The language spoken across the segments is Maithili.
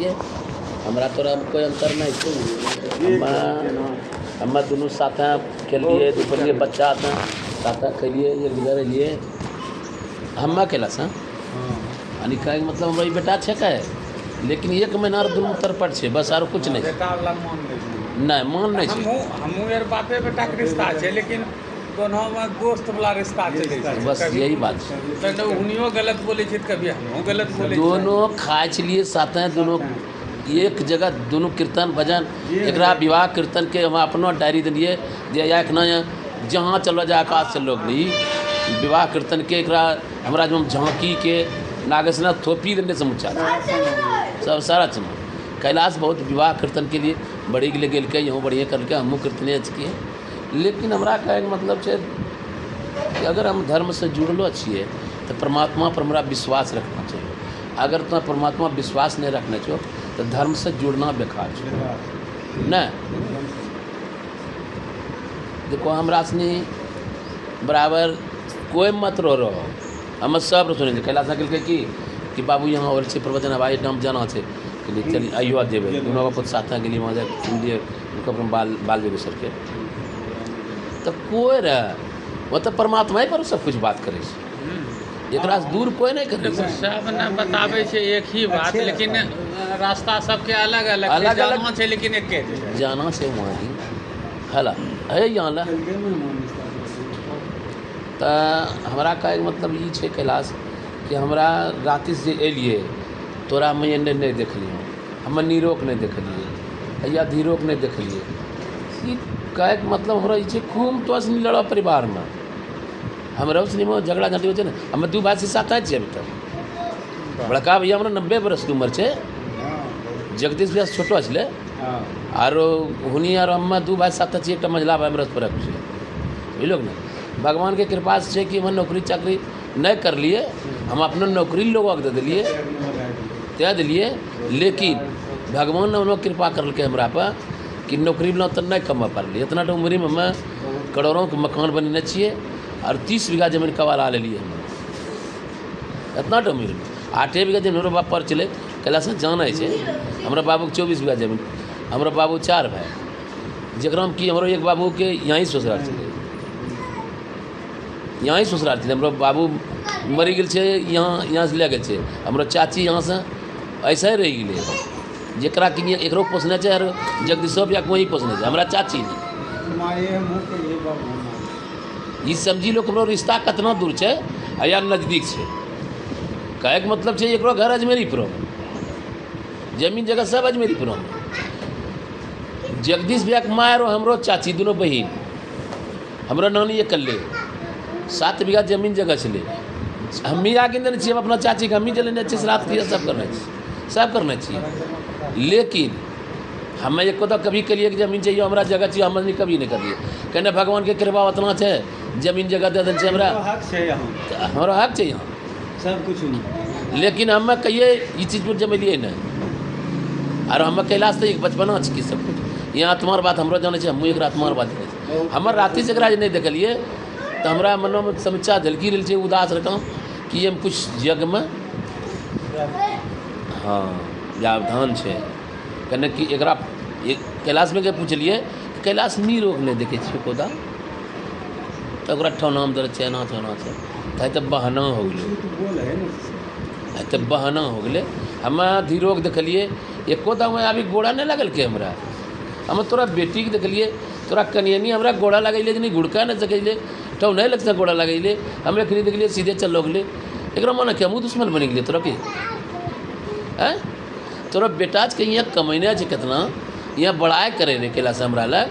लिए हमरा तोरा कोई अंतर नहीं छै। हम दोनों साथ खेलिए दुपहरिए बच्चा साथ खेलिए एक जगह रहिए हम अकेला से यानी कहे मतलब हमारा बेटा छे का लेकिन एक महीना दुनू तरपट छे बस आरो कुछ नहीं नहीं मान नहीं छै। हमहूँ यार बापे बेटा के रिश्ता छै लेकिन दोनों में दोस्त वाला रिश्ता चले बस यही बात है। तो उनियो गलत बोले छै कभी हमहूँ गलत बोले दोनों खाए छलिए साथ दोनों एक जगह दोनों कीर्तन भजन एक विवाह कीर्तन के हम अपना डायरी दिलिए जे एक ना जहाँ चलो जाए आकाश चलो गई विवाह कीर्तन के एक हमारा जो झांकी के नागेश्वरनाथ थोपी देने समूचा सब सारा चमक कैलाश बहुत विवाह कीर्तन के लिए बड़ी के लिए गेल के यहाँ बढ़िया करके हमू कीर्तने किए लेकिन हमारा कहे के मतलब है कि अगर हम धर्म से जुड़लो छिए तो परमात्मा पर हमारा विश्वास रखना चाहिए। अगर तो परमात्मा विश्वास नहीं रखने छो तो धर्म से जुड़ना बेकार है न। देखो हमरा सनी बराबर कोई मत रहो हम सब सुने कैलाश कहल कि बाबू यहाँ और प्रवचन हवाई नाम जाना है चलिए अयोध्या देवे दोनों खुद साथ के लिए वहाँ जाए उनको बाल बेगूसर के तो कोई रह वो तो परमात्मा ही पर सब कुछ बात करे एक दूर कोई नहीं करे सब ने बतावे छे एक ही बात लेकिन रास्ता सबके अलग अलग जाना छे लेकिन एक जाना से वहीं हला है यहाँ ला तो हमारा कहे मतलब ये छे कैलाश कि हमरा राति से एलिए तोरा मैं नहीं देखलिए हम नीरोक नहीं देखलिए या धीरोक नहीं देखलिए कहे मतलब हमरा ये खूब तो नहीं लड़ा परिवार में हमरा उसने झगड़ा झाँटी हो ना हम दू भाई से साथ आए अभी तक बड़का भैया हमारा 90 बरस की उम्र है जगदीश भैया छोटो छे और हुनी और हम दू भाई साथ एक मंजिला भाई मरत पर बुझलो ना भगवान के कृपा से कि हम नौकरी चाकरी नहीं कर लिए हम अपना नौकरी लोग दे दिलिए लेकिन भगवान ने उन्होंने कृपा करके हमरा पर कि नौकरी में तो नहीं कमा पारे इतना तो उम्र में हमें करोड़ों के मकान बनने चाहिए और 30 बीघा जमीन कबाला ले लिए हम इतना तो उम्र में 8 बीघा जमीन हमारे बाप पर चले कैलाश जाना है हमारा बाबू के 24 बीघा जमीन हमारा बाबू 4 भाई जरा कि हमारे एक बाबू के यहाँ ही ससुराल चले यहाँ ही ससुराल चले हमारा बाबू मरी गए यहाँ से ले गए हमारा चाची यहाँ से ऐसा ही रह गए जरा कि एकरो पोसने और जगदीशो भैया को वहीं पोसने हमारा चाची ये समझी लो कि रिश्ता कितना दूर है या नज़दीक है कहे के मतलब है एक घर अजमेरी पर जमीन जगह सब अजमेरी पर जगदीश भैया के माँ और हमरो चाची दोनों बहन हमारा नानी कल्ले 7 बीघा जमीन जगह चले हम ही आगे देने चाहिए अपना चाची का हम ही जलेने चाहिए श्राद्ध किया सब करना चाहिए लेकिन हमें एक तो कभी करिए कि जमीन चाहिए हमारा जगह चाहिए हम कभी नहीं करिए कहने भगवान के कृपा उतना है जमीन जगह दे देने हमारा हक चाहिए यहाँ सब कुछ लेकिन हम कहिए ये चीज़ पर जमेलिए नहीं और हम कैलाश तो एक बचपना की सब कुछ यहाँ तुम्हार बात हमारा जाने चाहिए हम एक रात तुम्हार बात जाने हमार राति से नहीं देखलिए तो हमारा मन में समीक्षा झलकी रही है उदास रकम कि हम कुछ जग में हाँ व्यावधान है कहने कि एक कैलाश में के पूछलिए कैलाश नी रोक नहीं देखे खुदा तो ठौनाम दर चेना ठौना है तो बहाना हो गए तो बहाना हो गए हम धीरोक देखलिए एको दाम अभी गोड़ा नहीं लगल के हमरा हम तोरा बेटी के देखलिए तोरा कनियनी हमरा गोड़ा लगैले नहीं गुड़का नहीं सकैले ठौ नहीं लगता गोड़ा लगैले हम एखनी देखलिए सीधे चल गए एक मन के हमू दुश्मन बन गए तोरा के तोरा बेटा के यहाँ कमैने कितना यहाँ बड़ाई करे रे कैलाश हमरा लग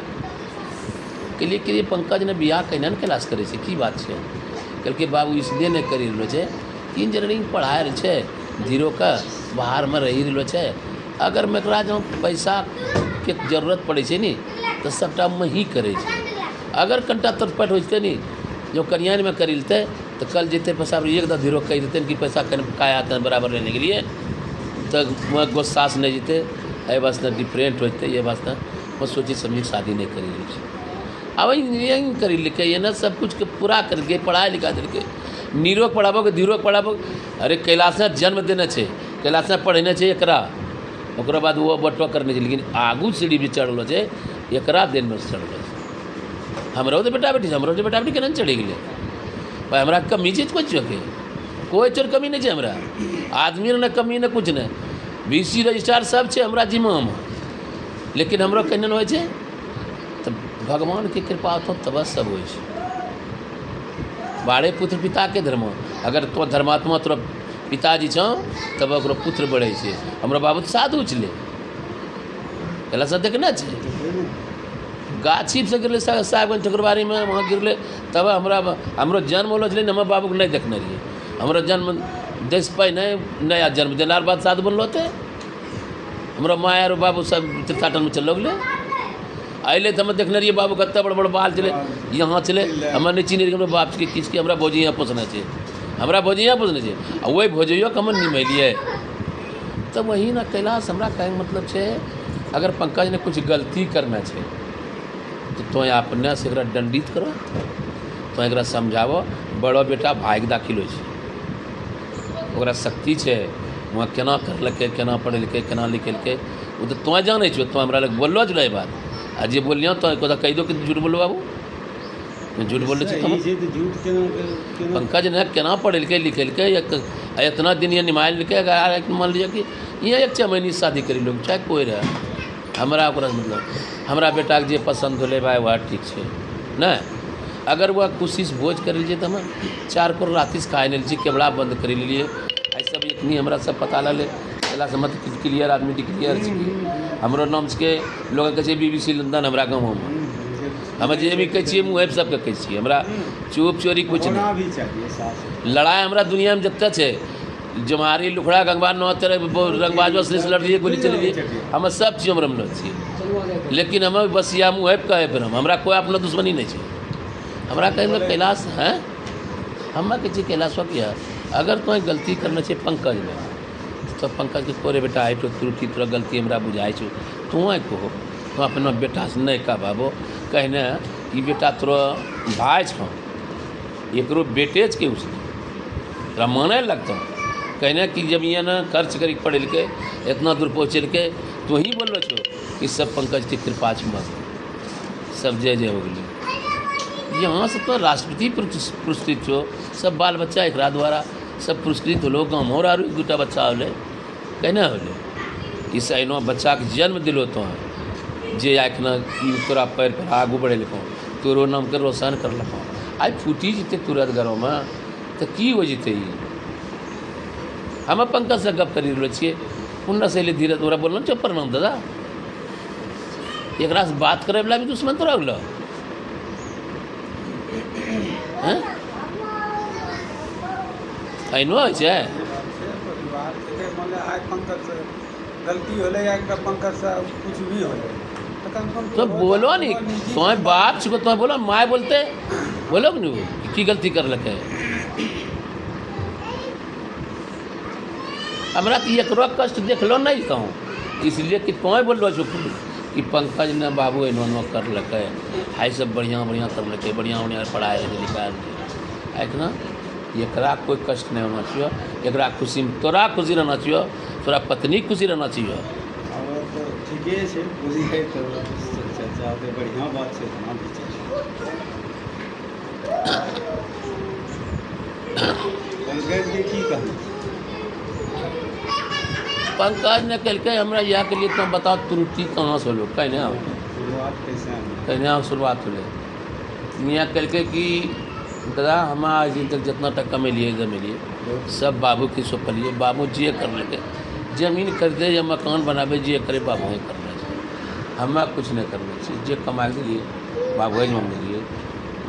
के लिए पंकज ने बियाह कहना ने कैलाश करे की बात है कल के बाबू इसलिए नहीं करी रहो है इंजीनियरिंग पढ़ाए रहे धीरो का बाहर में रही रहो है अगर मेरा जो पैसा के जरूरत पड़े नी तो सबटा में ही करे अगर कंटा तटपट होते नी जो कन्यान में करीलते तो कल जीते पैसा एक दो धीरो कह देते कि पैसा का आता बराबर रहने के लिए तो वह गोस्सास नहीं जीते ये वास्ते डिफरेंट होते ये वास्ते वो सोची समझी शादी नहीं करी रही अब इंजीनियरिंग करी लिखे ये ना सब कुछ के पूरा करके पढ़ाई लिखा करके नीरोक पढ़ाबो के धीरोक पढ़ाबो अरे कैलाश जन्म देने कैलाश पढ़ने एकरा ओकरा बाद वो बटवा करने छै, लेकिन आगू सीढ़ी भी चढ़लो छै एकरा दिन में चढ़लो छै। हमरो तो बेटा बेटी हमरो तो बेटा बेटी केना चढ़ि गेलै भाई, हमरा कमी छै कोई चीज के, कोई चोर कमी नहीं छै हमरा, आदमी ने कमी ने कुछ नहीं, BC रजिस्ट्रार सब छै हमरा जिम्मामे, लेकिन हमरो केना होइ छै तऽ भगवान के कृपा हो तब सब होइ छै। बारे पुत्र पिता के धर्म, अगर तो धर्मात्मा तोरा पिताजी छौ तब ओकरो पुत्र बढ़े छै। हमरा बाबू तो साधु छलै, कला सब देखना छै, गाछी से गिरले साहबगंज ठकुरबारी में वहाँ गिरले, तब हमरो जन्म होलो छलै, हमर बाबू के नहीं देखने रहिए, हमरो जन्म देश पे नया जन्म देलार बाद साधु बनलो थे। हमरा माँ और बाबू सब तीर्थाटन में चल गए, अले तो हम देखने रहिए बाबू कत्ते बड़ बड़ बाल चले, यहाँ चले हमारे नहीं चिन्ह रही बाप के किसके, हमरा भोजी यहाँ पोसना चाहिए, हमरा भोजी यहाँ पोसना चाहिए, और वही भोजियो के हम निमैलिए। तो वही ना कैलाश हमरा कहे मतलब है, अगर पंकज ने कुछ गलती करना है तो तुम अपने से दंडित करो, तो एक समझावो, बड़ो बेटा भाग दाखिल हो शक्ति है, वहाँ केना करलकै, केना पढ़े लिखे, केना लिखेलकै, वो तो तुम जाने छो, तो हमरा लग बोलो छो बात, आ जे बोलियो तो कह दो कि झूठ बोलो बाबू, मैं झूठ बोल पंकज ने केना पढ़े लिखेलकै, इतना दिन ये निमायल लिखे, मान लीजिए कि ये एक 6 महीने शादी करी लोग, चाहे कोई रहे, हमरा मतलब हमरा बेटा के जे पसंद होले भाई वह ठीक है ना। अगर वह कोशिश भोज कर लीजिए तो हम 4 करोड़ रातिस खाए नहीं लीजिए, केवड़ा बंद कर लिए, ऐसा भी इतनी हमरा सब पता लगे चला समझ क्लियर आदमी डिक्लियर हमरो नाम के लोग कहे BBC लंदन हमरा गाँव में, हम जे भी कहे मुँह सबके कहे, हमरा चुप चोरी कुछ नहीं, लड़ाई हमरा दुनिया में जितना है, जमारी लुखड़ा गंगवा नौतर रंगबाजो से लड़िए गोली चलिए, हम सब चीज हम छे, लेकिन हम बस या मुँह कहे फिर हमरा कोई अपना दुश्मनी नहीं है। हमरा कहे कैलाश है, हम कहे कैलाश किया अगर तुम्हें गलती करना चाहिए पंकज में, तो पंकज के कोरे बेटा आई तो त्रुटि तोरा गलती हमरा बुझाई छो, तुम्हें कहो तुम अपना बेटा से नहीं कह बाबो, कहने कि बेटा तोरा भाई छो, एकरो बेटे के उसने तोरा माने लगता, कहने कि जब ये ना खर्च करी पढ़े लिखे इतना दूर पहुँचल के, तो ही बोलो छो कि सब पंकज की कृपा छो, सब जय जय हो गई। यहाँ से तो राष्ट्रपति पुरस्कृत हो, सब बाल बच्चा एक द्वारा सब पुरस्कृत हो, लोग गाँव और 2टा बच्चा होले, कहना होले इस अनो बच्चा के जन्म दिलो तो जे आखना तोरा पैर पर आगू बढ़े लिखो, तोरो नाम के रोशन कर लखो, आज फूटी जीते तुरंत घरों में तो की हो जीते। हम पंकज से गप करी रहल छियै, उन्ना से धीरे तोरा बोलना चुप प्रणाम दादा, एक से बात करे वाला भी दुश्मन तोरा गेलो हैं, ऐनो होइ छै गलती होले या पंकज से कुछ भी होले तो बोलो नहीं, तुम्हें बाप छो, तुम्हें बोलो माए बोलते बोलो कि नहीं की गलती कर लगे, हमरा तो एकरो कष्ट देखलो नहीं कहूँ, इसलिए कि तुम्हें बोल रहे छो कि पंकज ने बाबू एनो कर लगे, हाई सब बढ़िया बढ़िया कर लगे, बढ़िया बढ़िया पढ़ाई लिखाई है ना, एकरा कोई कष्ट नहीं होना चाहिए, एकरा खुशी में तोरा खुशी रहना चाहिए, तोरा पत्नी खुशी रहना चाहिए। तो ठीके है, खुशी है तो चर्चा होते बढ़िया बात से होना भी चाहिए। पंकज की कहना, पंकज ने कहल हमरा यह के लिए तुम बताओ त्रुटि कहाँ से होलो, कहने शुरुआत होले, यहाँ कहल कि दादा हम आज दिन तक जितना तक कमेलिए सब बाबू की सौंपलिए, बाबू जे कर लगे, जमीन खरीदे या मकान बनावे जे करे बाबू ही करना चाहिए, हमें कुछ नहीं करना चाहिए, जे कमा दिए बाबू ही हम दिए,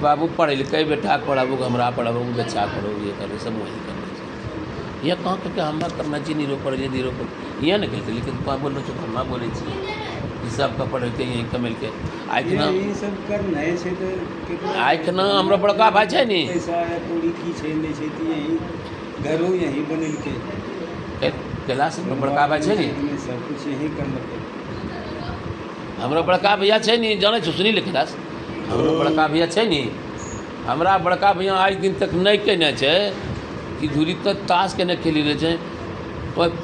बाबू पढ़े लिखे बेटा पढ़ाबू हमरा पढ़ाबू बच्चा पढ़ो ये करे सब वही करना चाहिए, यह कहाँ करके हमें करना चाहिए, नीरो पढ़ लिए नीरो पढ़ यह नहीं कहते, लेकिन कहाँ बोल रहे हम बोले सब कपड़ के यहीं कमेल के आइखना आइखना हमरा बड़का भाई छै नी, कैलाश बड़का भाई छै नी, हमरा बड़का भैया छै नी, जाने छो सुनी ले कैलाश, हमरो बड़का भैया छै नी, हमरा बड़का भैया आज दिन तक नहीं कहने छै कि धूरी तक ताश केने खेली रहे छै,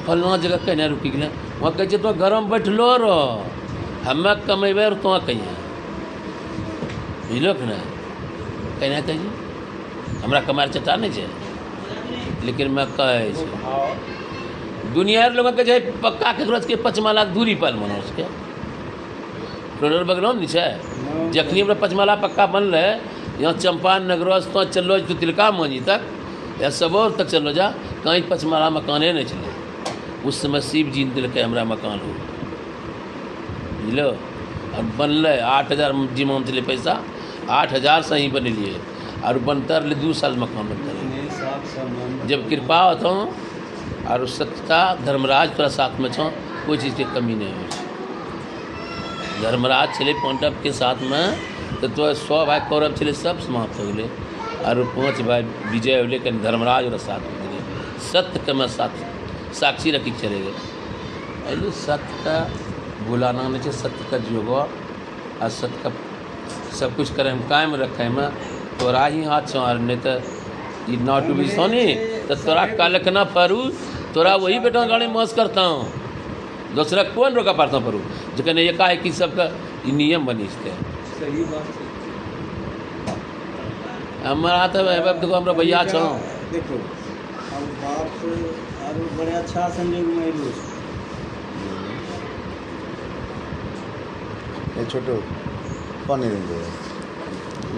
फलना जगह कहने रुकि गए, वहाँ कहै छै तो घरमे बैठलो रह, हमे कमेबै और तो कहिए, बुझलो कि नहीं? कहना कहिए हमरा कमार चटा नहीं छै, लेकिन मैं कहै छै दुनिया लोग कहै छै पक्का केकरो के 5 माला दूरी पर मनुष्य के रोड बगलों नहीं छै। जखनी हमरा 5 माला पक्का बनलै, यहाँ चंपारण नगरोस तो चलो तो तिलका मंजी तक या सबौर तक चलो जा, कहीं 5 माला मकाने नहीं चले। उस समय शिव जी ने दिलकै हमरा मकान हो, बुझलो? और बनलै 8000 जिम्मा में चले पैसा, 8000 से ही बनेलिए और बनता रहे 2 साल मकान बनता रहे। जब कृपा होता और सत्यता धर्मराज तोरा साथ में छो, कोई चीज़ की कमी नहीं हो। धर्मराज चले पांडव के साथ में तो 100 भाई कौरव चले, सब समाप्त हो गए और 5 भाई विजय हो, लेकिन धर्मराज और साथ में गए। सत्य के मैं साथ साक्षी रखी चले गए। अरे सत्य का भुलाना नहीं चाहिए, सत्य का जोगो और सत्य का सब कुछ करें हम कायम रखें में तोरा ही हाथ छो, और नहीं तो ये नॉट टू बी सोनी तो तोरा कल ना परू, तोरा वही बेटा गाड़ी मौज करता हूँ, दूसरा कौन रोका पाता परू जखन एकाएक सबका नियम बनी इसके। सही बात है। हमारा तो देखो हमरा भैया छो, देखो अब बात और बड़े अच्छा संजोग में आइलो ये छोटो पानी दे दो,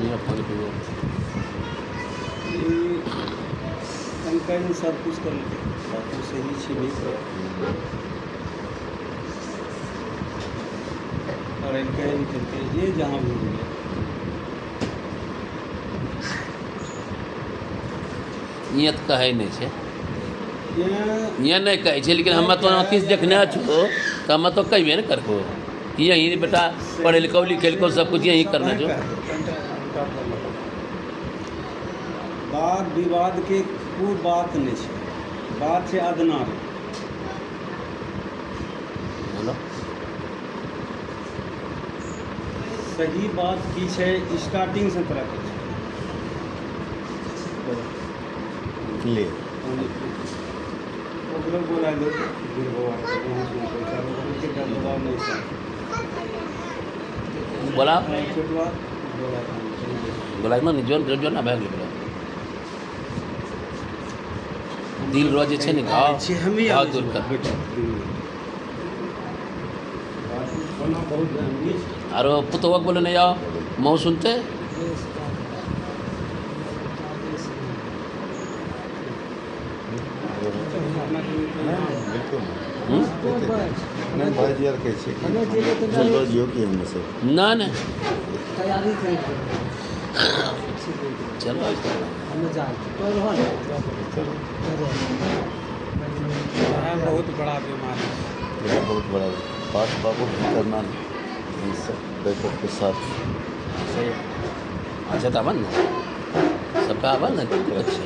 ये पानी पीओ। अंकल ने सब कुछ कर लिया, बात तो सही छे और अंकल निकलते ये जहाँ भी गया ये तो कहे नहीं छे, ये ये नहीं कहे छे, लेकिन हम तो आँखि से देखने छो तो हम तो कहबे न करको कि यही बेटा पढ़े लिखो लिखे लिखो सब कुछ यही करना जो। वाद विवाद के कोई बात नहीं है, बात है अदना बोलो सही बात की है, स्टार्टिंग से तरह के ले बोला दो फिर दबाव नहीं था बोला छोटवा बोला बोला ना जो जो ना भाग बोला दिल रोज छे ने घाव घाव दूर कर। और पुतवक बोले नहीं आओ मऊ सुनते बिल्कुल नहीं भाई जी यार कैसे चलो जियो की हम से ना ना तैयारी करें चलो हमें जाए बहुत बड़ा बीमारी ये बहुत बड़ा पाठ बाबू भी करना इन सब बैठक के साथ सही है। अच्छा तो बन सबका बन है तो अच्छा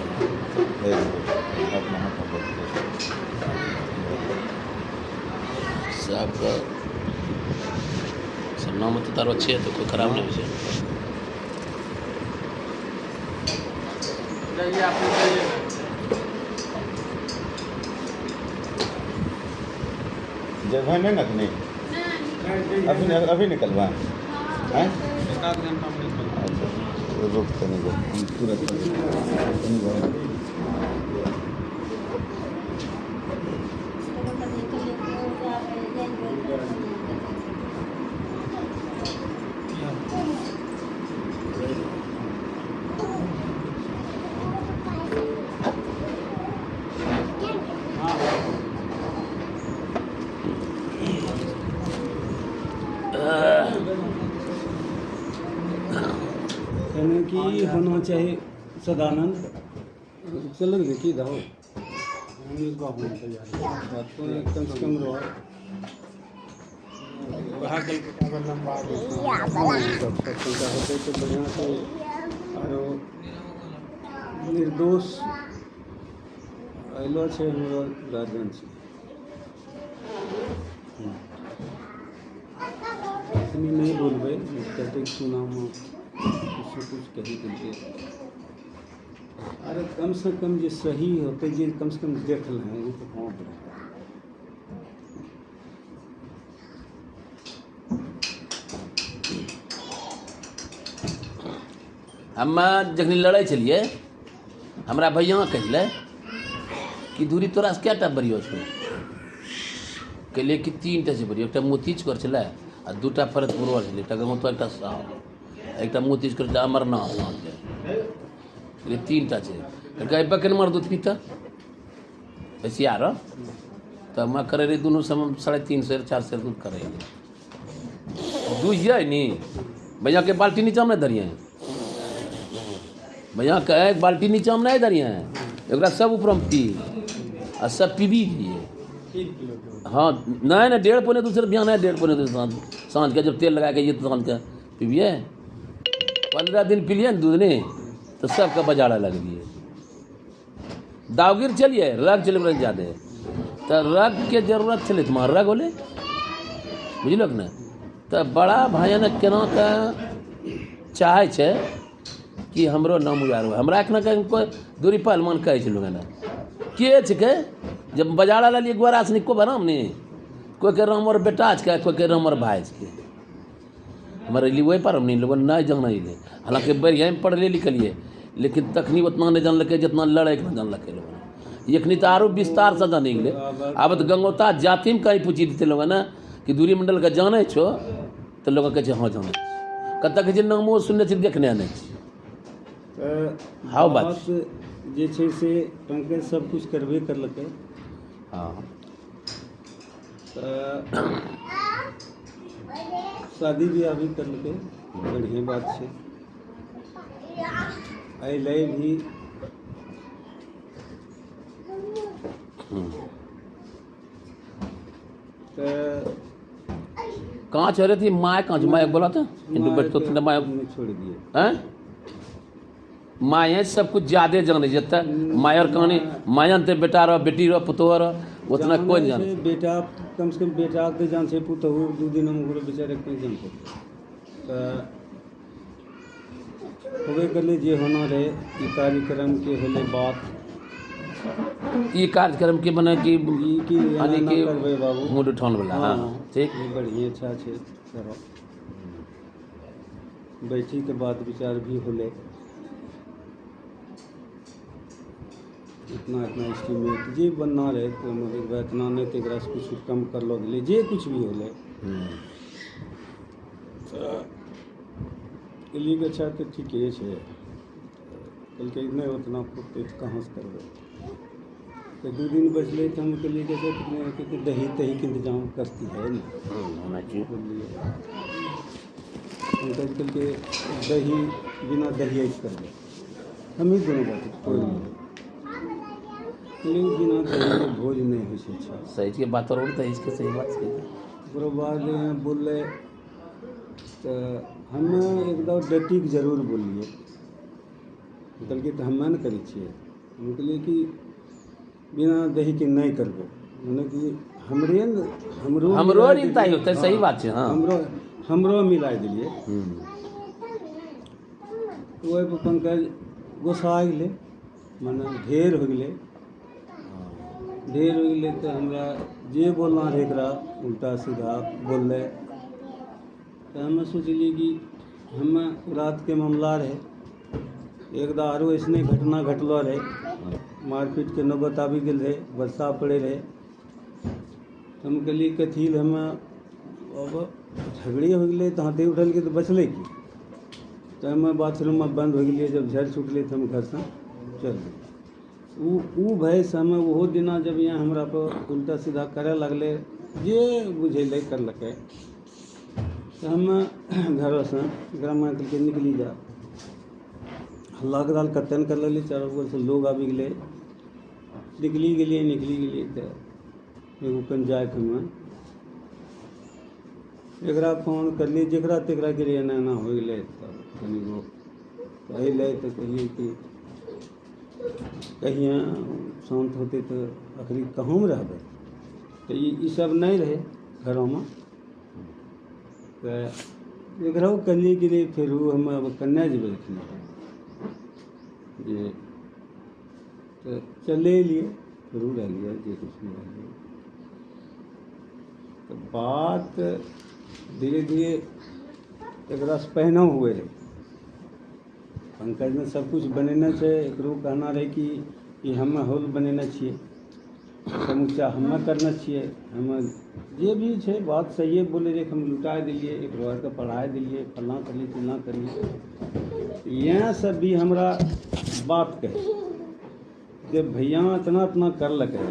है अपना हाथ में सब सब नाम तो तारो अच्छे है तो कोई खराब नहीं हो जाए। जाइए आप लोग जाइए। जगह नहीं नखने अभी निकलवा हैं एक आध घंटा में निकल अच्छा रुक नहीं हम तुरंत कहने की होना चाहिए सदानंद चलन देखी दो कम से कम रहो होते तो बढ़िया से और निर्दोष अलो है हमारा गार्जियन से इतनी नहीं बोलबे कहते सुना कुछ कही दिलके अरे कम से कम जो सही होते जो कम से कम देख लें तो हाँ हम जखनी लड़ै छलिए हमरा भैया कहले कि दूरी तोरा से कएटा बरियो छौ कहलिए कि 3टा छै बरियो एकटा मोतीचूर छलै आ 2टा फरतपुर छलै एकटा गंगोतर एकटा साहब एकटा मोतीचूर एकटा अमरनाथ नामके कहलिए 3टा छै कहलकै बकन मार दूध पीता ऐसिया रह तो मैं करे रही दोनों समय 350 400 दूध करे दूध ये नी भैया के बाल्टी नीचा में नहीं धरिए भैया के एक बाल्टी नीचा में नहीं धरिए एक सब ऊपर में पी आ सब पीबी दिए हाँ नहीं 1.5 पौने दूसरे बिहान है 1.5 पौने दूसरे सांझ के जब तेल लगा के ये सांझ के पीबिए 15 दिन पी लिए दूध नहीं तो सबका बजाड़ा लग गई दावगिर चलिए रग चले ज़्यादा तो रग के जरूरत चले तुम्हारा रग होले बुझल ने तो बड़ा भाई ने केना के चाहे छे कि हमरो नाम उजारो हमरा एखना के कोई दूरी पहलवान कहै छै लोग ने के छिके जब बजाड़ा लालिए गोरा से निको बनाम ने कोई के रामर बेटा के कोई के रामर भाई के हमारे लिए वही पर हम नहीं लोग नहीं जाना ही हालांकि बढ़िया में पढ़ले लिखलिए लेकिन तखनी उतना नहीं जानल जितना लड़े के जानल लोग एखनी तो आरो विस्तार से जाने गेले आब तो गंगोता जाति में कहीं पूछी देते लोग ना कि दूरी मंडल के जाने छो तो लोग कहे हाँ जाने कत के नामो सुनने छी देखने नहीं हाँ बात जे छै से पंकज सब कुछ करबे करलकै हाँ शादी ब्याह भी करलकै बढ़िया बात छै अइले भी कहाँ चल रही थी माँ कहाँ माँ बोला था इंटू बैठ तो तुमने माँ छोड़ दिए हैं माँ सब कुछ ज्यादा जाने जितना माँ और कहानी माँ ते बेटा रहो बेटी रहो पुतोह रहो उतना कोई नहीं जाने बेटा कम से कम बेटा के जान से पुतोह 2 दिन हम ओकरो बेचारे कोई जानते होबे करले जे होना रहे ई कार्यक्रम के होले बात ये कार्यक्रम के बने कि यानी कि करबे बाबू मूड उठाने वाला हाँ ठीक ये बढ़िया अच्छा छे करो बैठी के बाद विचार भी होले इतना एस्टिमेट जे बनना रहे तो मतलब इतना नहीं तो एकरा से कुछ कम कर लो गेले जे कुछ भी होले लिए अच्छा तो ठीक है कल के नहीं उतना फुटते कहाँ से करबे तो 2 दिन बचले तो हम कहलिए कि दही के इंतजाम करती है ना बोलिए कल के दही बिना दही ऐसे कर दे हम ही दोनों बात कोई नहीं बिना दही के भोज नहीं हो अच्छा सही के बात और तो इसके सही बात सही ओकरो बाद बोले तो हम एकदम डटी के जरूर बोलिए कहलिए तो हम नहीं करै छियै हम कहलिए कि बिना दही के नहीं करबे मने कि हमरो नहीं होता सही बात है हाँ हमरो मिला दिलिए ओहि पर पंकज गोसा गेले मने ढेर हो गेले तो हमरा जे बोलना रहे एकरा उल्टा सीधा बोलले तो हमें सोचलिए कि हमें रात के मामला रहे एक आरो ऐसने घटना घटलो रहे मारपीट के नौबत आबि गेल रहे वर्षा पड़े रहे हम कहलिए कथी हमें अब झगड़े हो गए तो हाथे उठल के तो बचल की तो हमें बाथरूम में बंद हो गए जब झड़ छूटले तो हम घर से चल गए ऊ भय से हमें वो दिना जब यहाँ हमरा पर उल्टा सीधा करे लगले जे बुझेले करलकै तो हम घर से ग्राम के निकली जा हल्ला गदाल कतन कर लगे चारों बगल से लोग आबि गए निकली गए तो एगो कन जाके हमें एकरा फोन करलिए जकरा तकरा के लिए एना हो गए तब कनी गो अइले तो कहिए कि कहिए शांत होते तो आखिर कहूँ में रहबे तो ये सब नहीं रहे घरों में तो एकरा कहलिए कि फिर हम अब कन्या जेबे ये तो चले लिए फिर रह लिया जे कुछ नहीं रह लिया तो बात धीरे धीरे एक रस पहना हुए है पंकज में सब कुछ बनेना छै। एकरो कहना रहे कि हम हॉल बनेना छियै, समूचा हमें करना चाहिए। हम जे भी छै बात सही बोले रहे, हम लुटा दिलिए, एक घर के पढ़ाई दिलिए, फल्ला करिए चिल्ला करिए। यहाँ सब भी हमरा बात कहे जब भैया इतना इतना करलकै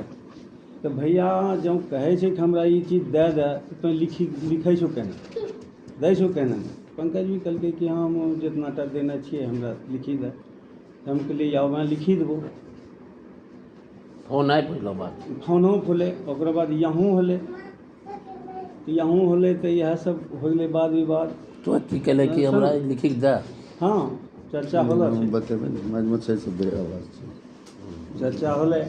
तो भैया जब कहे छै कि हमरा ये चीज़ दे दे तो लिखे छो कहना दै छो कहना। पंकज भी कहलकै कि हाँ हम जितना टा देना चाहिए हमरा लिखी दे। तो हम कहलिए आओ मैं लिखी देबो। फोन नहीं पुछलो बात, फोनो फुले, ओकरा बाद यहूँ होले, तो यहूँ होले तो यह सब हो गए वाद विवाद। तो अथी कहले कि हमरा लिखी के दे। हाँ चर्चा होला, बतेबे मजबूत छै से बेर आवाज छै, चर्चा होले।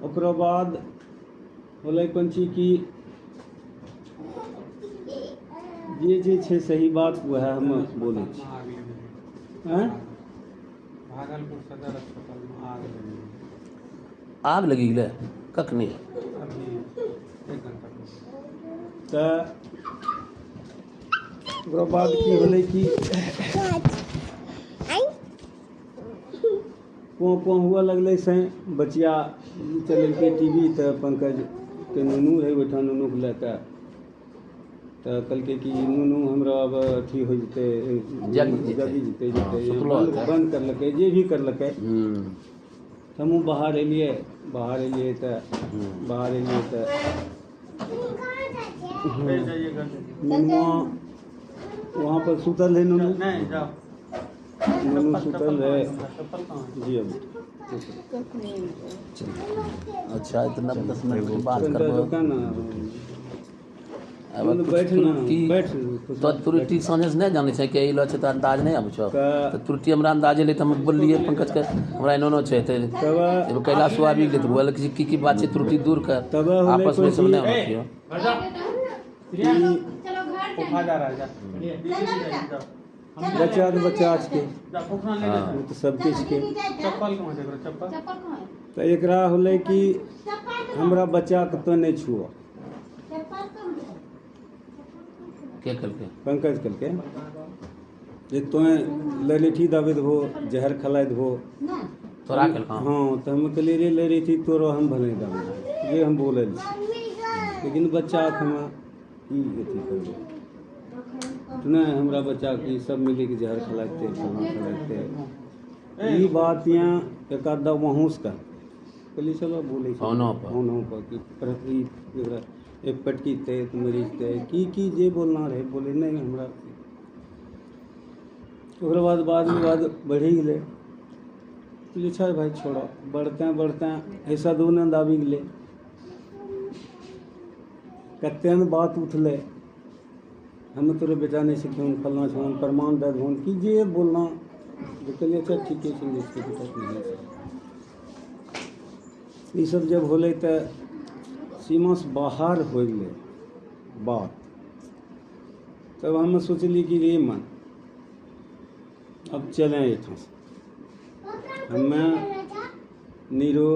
ओकरा बाद होले कोन चीज की जे छै सही बात वह हम बोले छी। हैं? भागलपुर सदर अस्पताल में आग लगी, आग लगी गेलै कखनी? अभी 1 घंटा तो ओकरा बाद की होले कि कुआँ हुआ लगले से बचिया चलेलकै टीवी। तो पंकज के नुनू रहे ओहिठाम, नुनू के लेके तो कहलकै कि नुनू हमरा अब अथी हो जेतै, जगी जेतै बंद करलकै, जे भी करलकै। हमहूँ बाहर एलिए तो नुनुआ वहाँ पर सुतल है। नुनू सुतल है जी। अब अच्छा इतना 10 मिनट के बात करबो बैठ तो त्रुटि साँझे से नहीं जाने छै कि इलो छै तो अंदाज नहीं आबै छौ। तो त्रुटि हमरा अंदाज एलै तो हम बोललिए पंकज के हमरा एनो छै तो एगो कैलाश हुआ भी गेलै तो बोल की बात छै त्रुटि दूर कर, आपस में सब नहीं होना बच्चा तो बच्चा आज के तो सब चीज के तो एकरा होले कि हमरा बच्चा के तो नहीं छुआ। के करके पंकज करके जे तो ललेठी दाबे देबो, जहर खलाए देबो तोरा केलका। हाँ तो हम कहलिए रे ललेठी तोरो हम भले दाबे, ये हम बोले लेकिन बच्चा हम की अथी करबो नहीं। हमरा बच्चा की सब मिले के जहर खलाते खलाते। ये बात यहाँ एक आधा वहाँ का कहलिए चलो बोले फोनो पर कि प्रति एक पटकी तय मरीज तय की जे बोलना रहे बोले नहीं हमरा। ओकरा बाद विवाद बढ़ी गए। कहलिए अच्छा भाई छोड़ो, बढ़ते ऐसा दोनों दाबी गए, कते बात उठले। हम तोरे बेटा नहीं सिखून फलना छून प्रमाण दे दून कि जे बोलना। कहलिए अच्छा ठीक है इसके बेटा ये सब जब होले तो सीमा से बाहर हो गए बात। तब हम सोचली कि रे मन अब चलें यहाँ से। हमें नीरो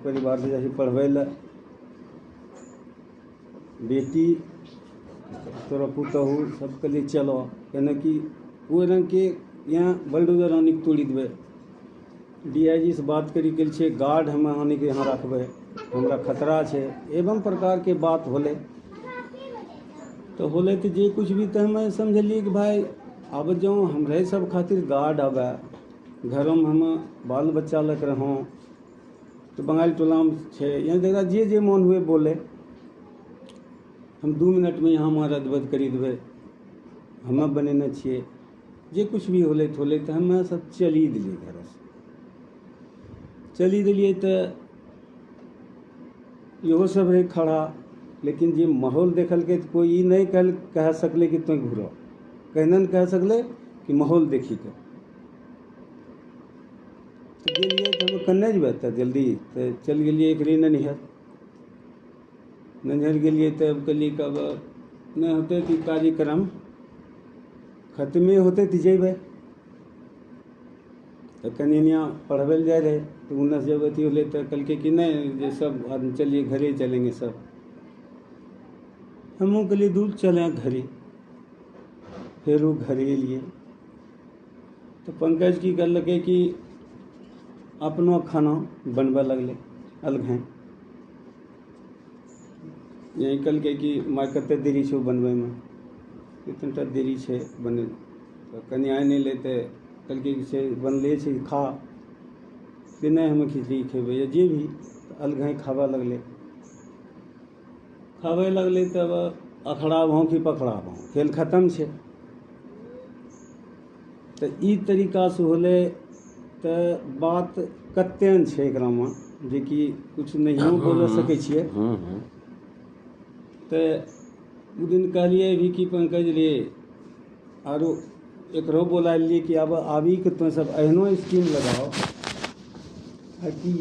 परिवार से जैसे पढ़वे ला बेटी तोरा पुतहु सब कहलिए चलो, कहने कि वो रंग के यहाँ बलडोजर आने के तोड़ी देवे। DIG से बात करी गेल छे, गार्ड हमें आने के यहाँ रखबे, हमरा खतरा छे एवं प्रकार के बात होले। तो होले तो जे कुछ भी तो हमें समझलिए कि भाई अब जो हमरे सब खातिर गार्ड आवे, घरों में हम बाल बच्चा लग रहो तो बंगाली टोला में छे, यहाँ जगह जे मन हुए बोले, हम 2 मिनट में यहाँ रद्द बद करी देवे। हमें बनेना चाहिए जे कुछ भी होले तो हमें सब चली दिलिए, घर से चली दिलिए। तो इहो सब है खड़ा, लेकिन जे माहौल देखल के तो कोई नहीं कह सकले कि तुम घूरो, कहना कह सकले कि माहौल देखी के। तो गेलिए तो हम कन्ने जब तो जल्दी तो चल गए एक ननिहर गेलिए। तब कहलिए कब नहीं होते कि कार्यक्रम खत्मे होते तो जेबे। तो कन्या पढ़वे ले जाए रहे तो उन्नस जब अथी होले तो कल के कि नहीं जे सब आदमी चलिए घरे चलेंगे सब। हमों के लिए दूर चले घरे, फिर वो घरे लिए तो पंकज की करलकै कि अपनो खाना बनबे लगलै अलग हैं यही कहलकै कि माँ कते देरी छौ बनबैमे कितनटा देरी छै बने तो कनि आइ नहीं लेते कहलकै कि से बनले छै खा कि नहीं हमें खिचड़ी खेबै या जे भी अलग हैं खाबे लगलै तब अखड़ा भाव कि पकड़ा भाव खेल खत्म छै तो ई तरीका से होले तो बात कतेन छै एकरामे जे कि कुछ नहियो बोल सकै छियै तो उ दिन कहलिए भी कि पंकज रे आरो एकरो बोला लिए कि अब आबी के तो सब एहनो स्कीम लगाओ कि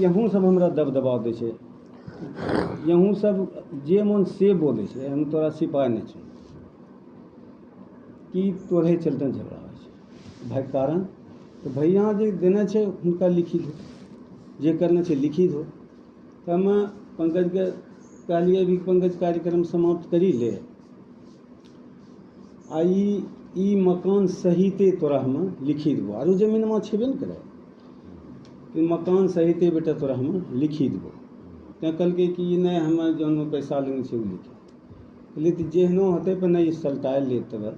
यहूँ सब हमरा दबदबा दै छै यहूँ सब जे मन से बोले छै हम तोरा सिपाही नहीं छै कि तोरे चलते झगड़ा होइ छै भाई कारण तो भैया जे देने छै हुनका लिखी दो जे करना छै लिखी दो तो हम पंकज के कहलिए भी पंकज कार्यक्रम समाप्त करी ले आ ई मकान सहिते तोरा हम लिखी देबो आरो जमीनमा छेबे न करे कि मकान सहिते बेटा तोरा हम लिखी देबो तैं कहलकै कि नहीं हमें जौन पैसा लेने छै ओ लिखे कहलिए तो जेहनो होते पर नहीं सलटाए ले तब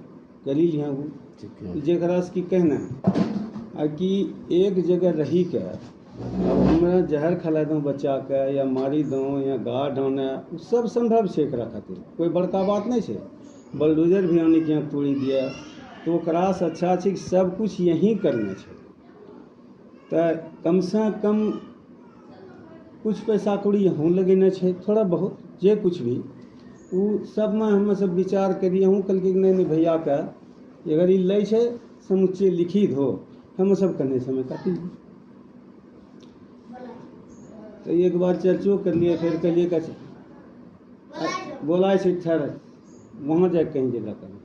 करी लिया वो जरा से की कहना आ कि एक जगह रही के अब हमरा जहर खिला दूँ बच्चा के या मारी दूँ या गा डाने सब संभव है एकरा खातिर कोई बड़का बात नहीं है बलडोजर भी आने के यहाँ तोड़ी दिया तो ओकरा से अच्छा है कि सब कुछ यहीं करना है तो कम से कम कुछ पैसा कौड़ी यहाँ लगेने छै थोड़ा बहुत जे कुछ भी वो सब में हम सब विचार करिए हूँ कल के नहीं भैया का अगर ये लै छै समुचे लिखी दो हम सब करने समय काटी तो एक बार चर्चो कर लिए फिर कहलिए का बोला छै ठहर वहाँ जाए कहीं जगह कर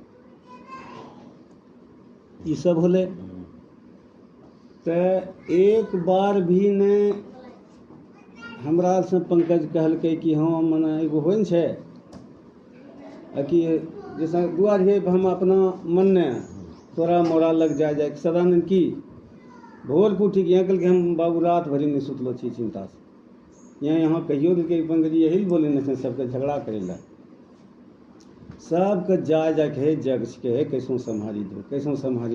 ये सब होले तो एक बार भी ने हमरा से पंकज कहलकै कि हाँ मने एगो होइ छै कि जैसा दुआर है हम अपना मन ने तोरा मोरा लग जाए सदानंद की भोर को उठी यहाँ कल के हम बाबू रात भरी नहीं सुतलो छी चिंता से यहाँ कहियो कि पंकज जी यही बोले नहीं सबके झगड़ा करे ला सबके जाके है जग के है कैसो संभाली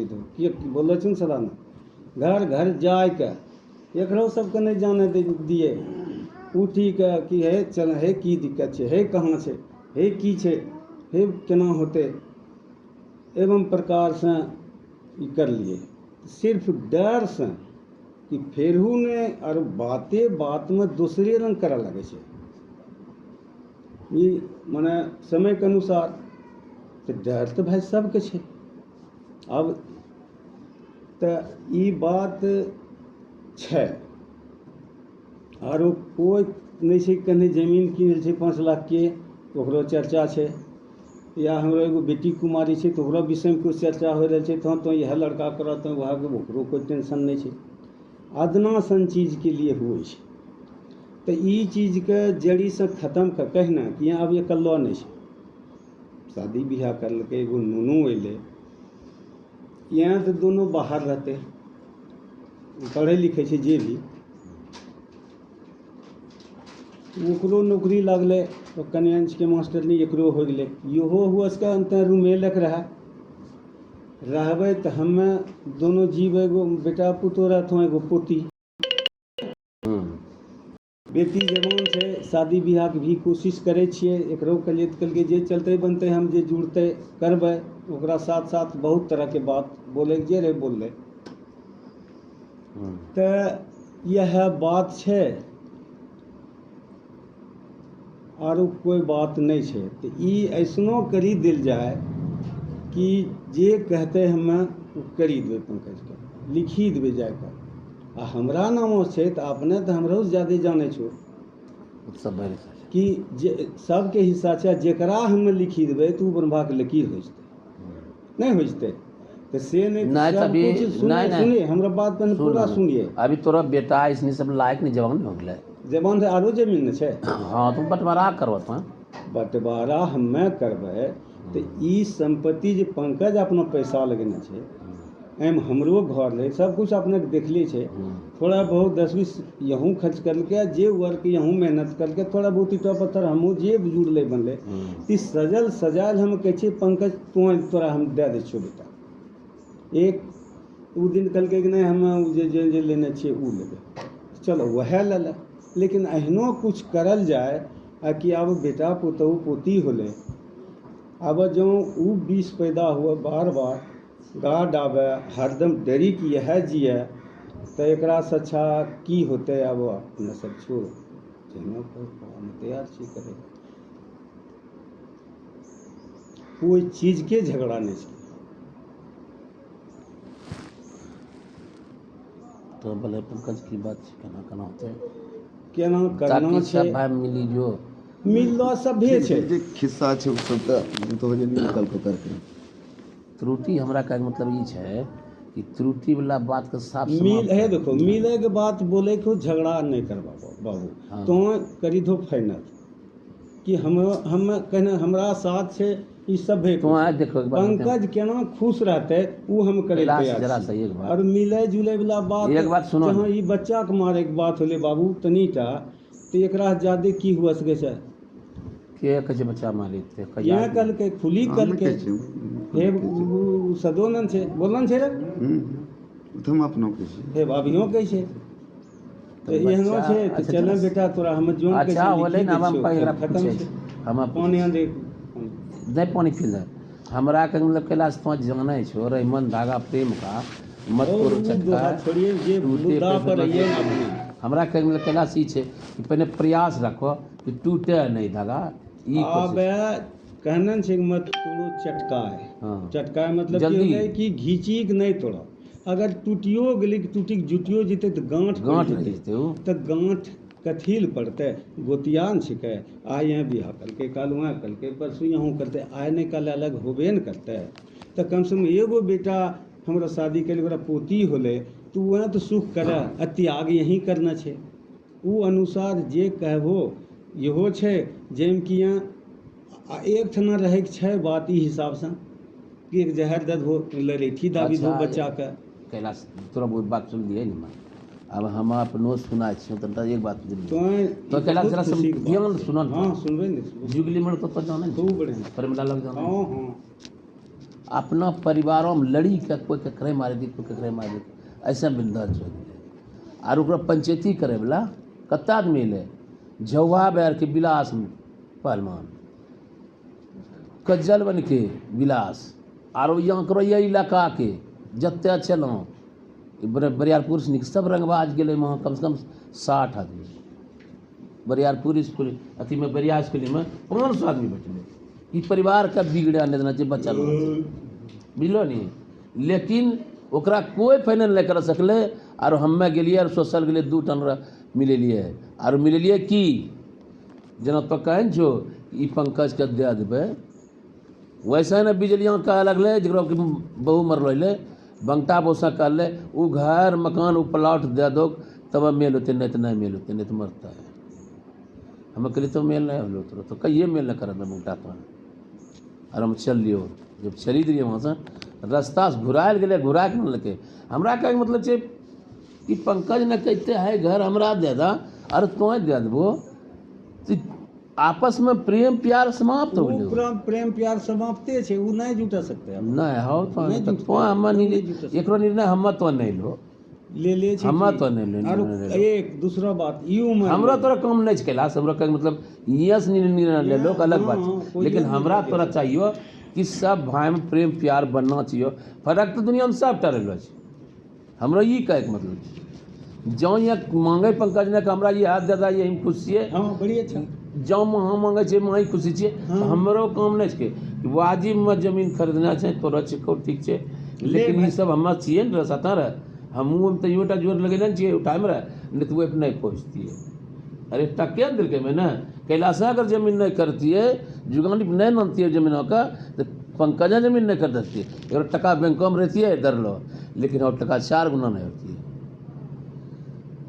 दो कि बोलो छी सदानंद घर घर जाके एकरो सबके नहीं जाने दिए उठी के कि है चल है की दिक्कत है कहाँ छै है की छै हे केना होते एवं प्रकार से कर लिए सिर्फ डर से कि फेरू ने और बात में दूसरे रंग करा लगे छै ये माने समय के अनुसार तो डर तो भाई सबके छै अब तो ई बात छै आरो कोई नहीं छै कहीं जमीन किनल छै 5 लाख के ओकरो चर्चा छै या हमरा एगो बेटी कुमारी छै तो ओकरो विषय में कुछ चर्चा हो रहा है तो यह लड़का करत वहाँ के ओकरो कोई टेंशन नहीं है अदना सन चीज के लिए हुए तो ई चीज के जड़ी से खत्म कर कहना कि यहाँ अब ये कल्लो नहीं है शादी ब्याह करलकै एगो नूनू अइले यहाँ तो दोनों बाहर रहते पढ़े लिखे छै जे भी ओकरो नौकरी लगले तो कन्या के मास्टर नहीं एकरो हो गए इहो हुआ उसका अंत रूमे लग रहा रहबे तो हमें दोनों जीव एगो बेटा पुतो रहते एगो पोती बेटी जवान है शादी ब्याह के भी कोशिश करे छिए एकरो के लिए कल के जे चलते बनते हम जे जुड़ते करबे ओकरा साथ साथ बहुत तरह के बात बोले जे रे बोल तो यह बात है आरो कोई बात नहीं है तो ये ऐसनो करी दिल जाए कि जे कहते हमें करी देवे पंकज के लिखी देवे जाकर आ हमरा नामो है तो अपने तो हमरो से ज्यादा जाने छो सब कि सबके हिस्सा है जरा हम लिखी देवे तो बनवा के लकीर हो जते नहीं हो जते तो से नहीं तभी सुनिए हमरा बात पर पूरा सुनिए अभी तोरा बेटा इसने सब लायक नहीं जवान हो गए जवान है आरो जमीन न छै हाँ तो बंटवारा करवत बंटवारा हमें करबे तो ई संपत्ति जे पंकज अपना पैसा लगेने छै एम हमरो घर रहे सब कुछ अपने देखले छे, थोड़ा बहुत 10-20 यहूँ खर्च करके जे वर्क यहूँ मेहनत करके थोड़ा बहुत ईटा पत्थर हमहूँ जे जुड़ ले बनले ती सजल सजायल हम कहे छे पंकज तोरा हम दे दे छो बेटा। एक उ दिन कहलकै कि नहीं हम जे लेने छे उ लेबै, चलो वह ले, लेकिन एहनो कुछ करल जाए कि अब बेटा पुतहु पोती होले, अब जो उ बीस पैदा हुआ बार बार गार्ड आवे हरदम डरी कि यह जिए तो एक से अच्छा की होते। अब अपना सब छोड़ तैयार छी करे, कोई चीज के झगड़ा नहीं छै। तो भले पंकज की बात केना केना होते केना करना छै, भाई मिली जो मिललो सभे छै, जे खिस्सा छै उ सब तो हो जल्दी निकल के करके त्रुटि हमरा का मतलब ई छै कि त्रुटि वाला बात के साफ मिल है। देखो मिले के बात बोले को झगड़ा नहीं करवा बाबू। हाँ। तो करी दो फाइनल कि हम कहना हमरा साथ छै ई सब है, तो आज देखो पंकज केना खुश रहते वो हम करे जरा सा एक बात और मिले जुले वाला बात एक बात सुनो जहाँ ई बच्चा के मारे के बात होले बाबू तनीटा तो एकरा ज्यादा की हुआ सके छै के कहे बच्चा मारे थे यहाँ कल के खुली कल के हे सदोनन छै बोलन छै रे तुम अपनो के छी हे भाभियों कहे छै तो एहनो छै तो चल बेटा तोरा हम जोन के अच्छा होले ना हम एकरा खत्म छै हम पानी दे नहीं पानी पी ले हमरा के मतलब कैलाश पांच जाने छो रहीमन धागा प्रेम का मत तोड़ चटका छोड़िए जे मुद्दा पर ये हमरा के मतलब कैलाश ई छै कि पहले प्रयास रखो कि टूटे नहीं धागा ई अब कहना छै कि मत तोड़ो चटका है। हाँ। चटका मतलब जल्दी। कि कि घीची के नहीं तोड़ा, अगर टूटियो गेली टूटी जुटियो जेते तो गांठ रह जेते उ तो गांठ कथील पड़ते गोतियान छिके आय यहाँ बिहा करके काल वहाँ करके परसों यहाँ करते आय नहीं कल अलग होबे न करते तो कम से कम एगो बेटा हमरा शादी के लिए पोती होले तो वह तो सुख करे आ त्याग यही करना छै उ अनुसार जे कहबो इहो छै जाहिमे कि यहाँ एक ठना रहैके छै बात ई हिसाब से कि एक जहर दद हो लड़ैठी दाबी दो बच्चा के कैलाश तोरा बहुत बात सुन दिए नहीं मैं अब हम अपनो सुना छी तो एक बात तो कैलाश जरा सब ध्यान सुनो हाँ सुनबे नहीं जुगली में तो जाने खूब बढ़िया परिमला लग जाना हाँ हाँ अपना परिवारों में लड़ी के कोई ककरे मारे दी कोई ककरे मारे दी ऐसा बिंदा जो आर ओकरा पंचायती करे वाला कत्ता आदमी ले झौहा बैर के विलास पहलवान कज्जल बन के विलास आरो यहाँ करो ये इलाका के जत्ते चलो बरियारपुर से सब रंगबाज गेले वहाँ कम से कम 60 आदमी बरियारपुर स्कूल अथी में बरिया स्कूल में 500 आदमी बैठले ई परिवार का बिगड़ा नहीं देना चाहिए बच्चा लोग बुझलो नहीं लेकिन ओकरा कोई फाइनल नहीं कर सकले और हमें गेलिए और सोशल गेलिए 2 टन मिलेलिए और मिलेलिए कि जना तो कहें जो ई पंकज के दे देवे वैसे ने बिजलियाँ कह लगले जरा बहु मरल बंगटा बोसा कर ले वो घर मकान वो प्लाट दे दो तब मेल होते नहीं तो नहीं मेल होते नहीं तो मरता है हम कहली तो मेल नहीं होलो तो कहिए मेल नहीं कर बंगटा तो और हम चल लियो जब चली दिए वहाँ से रास्ता से घुरायल गए घुरा के लेके हमरा कहे मतलब छै कि पंकज ने कहते है घर हमरा दे दा और तो दे देबो आपस में प्रेम प्यार समाप्त हो गेलै प्रेम प्यार समाप्ते छै उ नहीं जुटा सकते नहीं हो तो हम नहीं एकरो निर्णय हम तो नहीं लो ले हम तो नहीं और ले एक दूसरा बात ई उम्र हमरा तोरा काम नहीं कैला हमरा कहे मतलब यस निर्णय ले लो अलग बात लेकिन हमरा तोरा चाहिए कि सब भाई में प्रेम प्यार बनना चाहिए फर्क तो दुनिया में सब टरल छै हमरा ई कहे के मतलब जौ यहाँ मांगे पंकज ने हमरा ये हाथ दादा यही खुशी है हाँ बड़ी अच्छा जौ हम मांगे छे वही खुशी छे हमरो काम नहीं छै वाजिब में जमीन खरीदना छै तोरा छिको ठीक छै लेकिन ये सब हम छिए न सतर हमहूँ तो योटा जोर लगेले छिए टाइम रहे नहीं तो वो नहीं पहुँचती है अरे टके दिल के में ना कैलाश अगर जमीन नहीं करती है जुगानी नहीं मानती है जमीन का तो पंकजा जमीन नहीं कर देती है अगर टका बैंकों में रहती है दर लो लेकिन और टका 4 गुना नहीं होती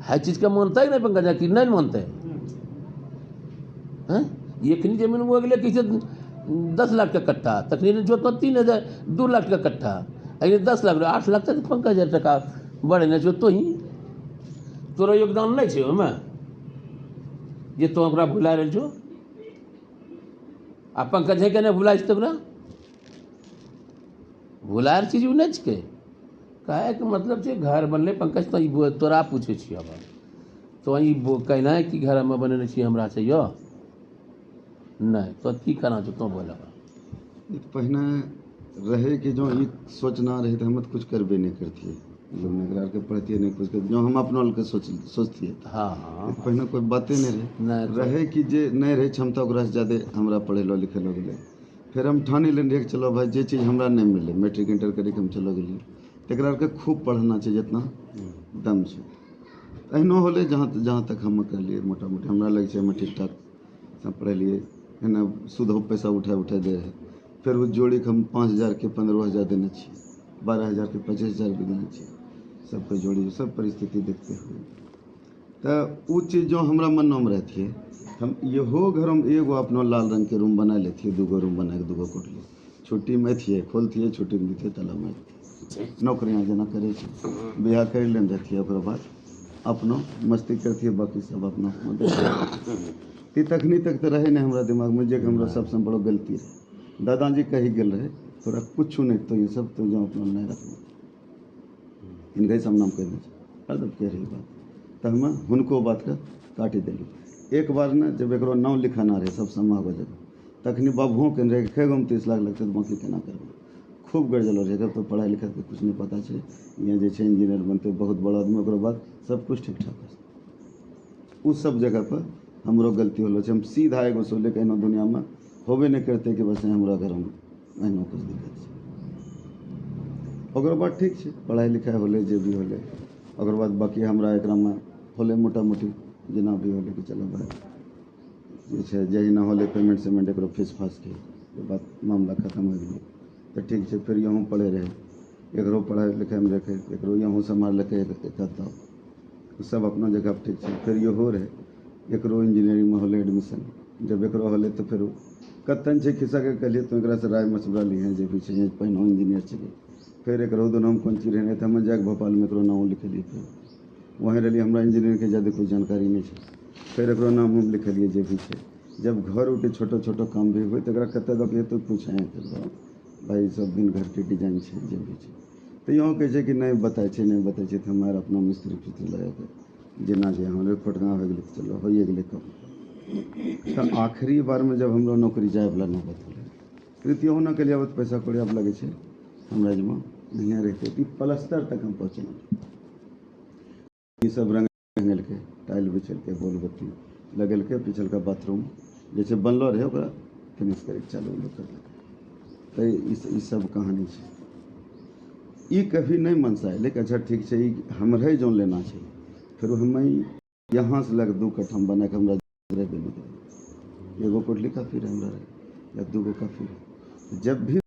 है चीज़ का मानता है नहीं पंकजा की नहीं मानते हैं ये जमीन वो अगले किसी 10 लाख का कट्ठा तकरीबन जो तो 3,000 2 लाख का कट्ठा अरे 10 लाख 8 लाख तक 5,000 टका बढ़ेने छो तो ही तोरा योगदान नहीं छे ओहिमे जे तो ओकरा भुला रहल छो आ पंकज है के नहीं भुला छै तोरा भुलाएर चीज उ नहीं छिकै कहे के मतलब छै घर बनले पंकज तो ई तोरा पूछे छी अब तो ई कहना है कि घर में बनेने छी हमरा से यो नहीं तो की करना छो तो बोल पहले रहे कि जो ये सोचना रहे तो हम तो कुछ करबे नहीं करती लोग निकल के पढ़ती नहीं कुछ कर जो हम अपना के सोचती है हाँ हाँ पहले कोई बातें नहीं नहीं रहे कि जे नहीं रहे क्षमता ओकरा से ज़्यादा हमरा पढ़ेलो लिखेलो गेले फिर हम ठानी लेने रहे चलो भाई जे चीज़ हमरा नहीं मिले मैट्रिक इंटर करे हम चलो गेलिए तकरा के खूब पढ़ना चाहिए जितना दम से अहिनो होले जहाँ तक हम करलिए मोटा मोटी हमरा लगे छै हम ठीक ठाक सब पढ़लिए है ना सुधो पैसा उठा दे रहे फिर वो जोड़ी के हम 5,000 के 15,000 देने छिए 12,000 के 25,000 भी देने छिए सबके जोड़ी सब परिस्थिति देखते हुए तो वो चीज़ जो हमरा मन में रहती है हम इहो घर में एगो अपना लाल रंग के रूम बना लेती है 2 रूम बना के 2 कोठली छुट्टी में थी खोलती छुट्टी में थे ताला में नौकरियाँ जना करे बिहार कर लेने रहती है ओकर बाद अपनो मस्ती करती है बाकी सब अपना ती तखनी तक तो रहे नहीं हमारा दिमाग में जे हमरा सबसे बड़ो गलती रहे दादाजी कही गल रहे तोरा कुछ नहीं तो ये सब तो जो अपना नहीं रखना इनका सब नाम कह दे कह रही बात तो हम हुनको बात का काटी दिली एक बार ना जब एक नाम लिखाना रहे सब समा हो जगह तखनी बाबुओं के रहे खेगो में 30 लाख लगते तो बाकी केना करबो खूब गरजल रहे तो पढ़ाई लिखाई के कुछ नहीं पता है यहाँ जे इंजीनियर बनते बहुत बड़ा आदमी ओकर बाद सब कुछ ठीक ठाक है उस सब जगह पर हमरो गलती होलो हम सीधा एगो सोले के दुनिया में होबे नहीं करते कि बस हमरा घर में अहिनो कुछ दिक्कत है ओकर बाद ठीक है पढ़ाई लिखाई होले जे भी होले ओकर बाद बाकी हमरा एकरा में होले मोटा मोटी जेना भी होले कि चलो भाई जे छै जहिना होले पेमेंट सेमेंट एकरो फीस फास के बात मामला खत्म हो गेलै तो ठीक है फिर यहाँ पढ़े रहे एकरो पढ़ाई लिखाई में रखे एकरो यहाँ संभाल लके एक सब अपना जगह ठीक है फिर इहो रहे एकरो इंजीनियरिंग में होले एडमिशन जब एकरो होले तो फिर कतन से खिस्सा के कहलिए तो एकरा से राय मशवरा ली है जे भी छै पहिनो इंजीनियर छलिए फिर एकरो दोनों हम कौन चीज रहने तो हम जाके भोपाल में एकरो नाम लिखलिए फिर वहीं रही हमरा इंजीनियर के ज़्यादा कोई जानकारी नहीं है फिर एकरो नाम हम लिखलिए जे भी है जब घर उठे छोटो काम भी हुए तो एकरा कते दे तो पूछे तो भाई सब दिन घर के डिजाइन है जे भी है तो यहाँ कहे कि नहीं बताए तो हमारे अपना मिस्त्री फिस्त्री लगा के जेना जे हमारे फटगा हो गए तो चलो होइए गए कम तो आखिरी बार में जब हम लोग नौकरी जाए वाला नहीं बतले तृतीय ना के लिए अब पैसा कौड़ी अब लगे हमरा जमा नहीं रहते प्लस्तर तक हम पहुँचे ये सब रंगल के टाइल बिछल के बोल बत्ती लगल के पिछल का बाथरूम जैसे बनलो रहे ओकरा फिनिश करे चालू कर तो ई सब कहानी है ई कभी नहीं मनसाए लेकिन अच्छा ठीक है हमरे जो लेना चाहिए फिर हम यहाँ से लग 2 कट्ठा बना के हमरा एगो कोठली काफ़ी रहे हमरा या 2 काफ़ी जब भी